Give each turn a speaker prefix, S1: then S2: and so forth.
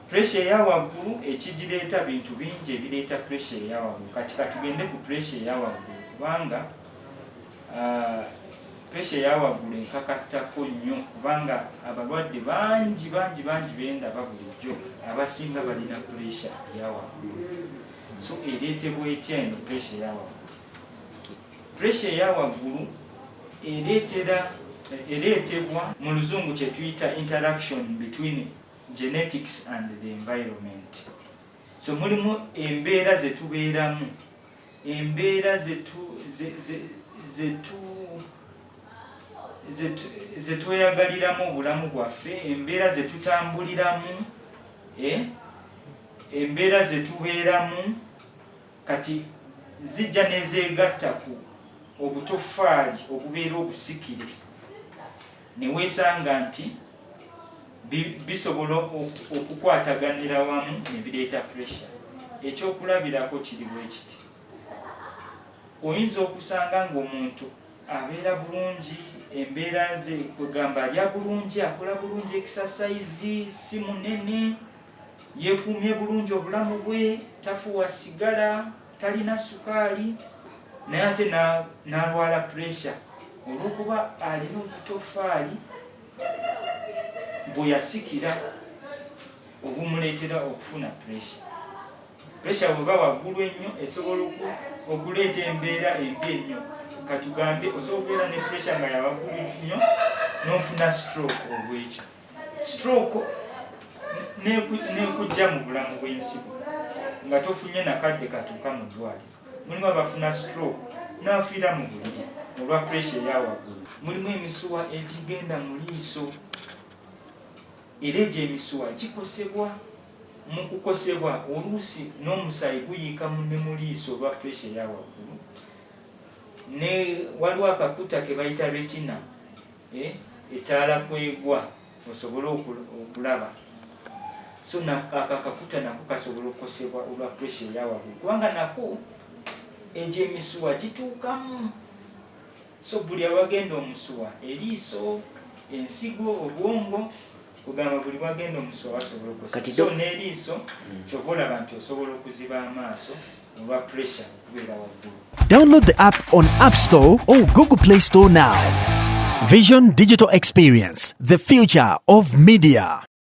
S1: Pressure ya waggulu ekigireeta bintu bingi ebireeta pressure ya waggulu. Kati katugende ku pressure ya waggulu kubanga pressure ya waggulu enkakattako nnyo kubanga abalwadde bangi bendaba bulijjo abasinga balina pressure ya waggulu. So ereetebwa etya eno pressure ya waggulu? Pressure ya waggulu ereetebwa mu luzungu kye tuyita interaction between genetics and the environment. So mulimu embeera zetubeeramu, embeera zetweyagaliramu obulamu bwaffe, embeera zetutambuliramu, embeera zetubeeramu, kati zijja nezeegatta ku obutofaali obubeera obusikire ne weesanga nti bisobola okukwataganira wamu ne bireeta pressure. Ekyokulabirako kiri bwe kiti, oyinza okusanga ng'omuntu abeera bulungi, embeera ze kugamba alya bulungi, akola bulungi exercise, si munene, yeekuumye bulungi obulamu bwe, tafuwa sigala, talina sukaali, naye ate n'alwala pressure olw'okuba alina obutofaali bwe yasikira obumuleetera okufuna pressure. Pressure bweba waggulu ennyo esobola okuleeta embeera embi ennyo. Katugambe osobola okubeera ne pressure nga yawaggulu nnyo n'ofuna stroke obwekyo. Stroke nekujja mu bulamu bw'ensigo nga tofunye nakadde katuuka mu ddwaliro. Mulimu abafuna stroke n'afiira mu buliri olwa pressure ya waggulu. Mulimu emisuwa egigenda mu liiso, era egyo emisuwa gikosebwa. Mu kukosebwa oluusi n'omusaayi guyiika ne mu liiso olwa pressure ya waggulu. Ne waliwo akakuta ke bayita retina, etaala kwegwa osobole okulaba. So akakuta nako kasobola okukosebwa olwa pressure ya waggulu kubanga nako egyo emisuwa gituukamu. So buli awagenda omusuwa, eriiso, ensigo, obwongo, kugamba buli wagenda omusuwa wasobola okukosebwa. So n'eriiso kyova olaba nti osobola okuziba amaaso olwa pressure okubeera waggulu.
S2: Download the app on App Store or Google Play Store now. Vision Digital Experience, the future of media.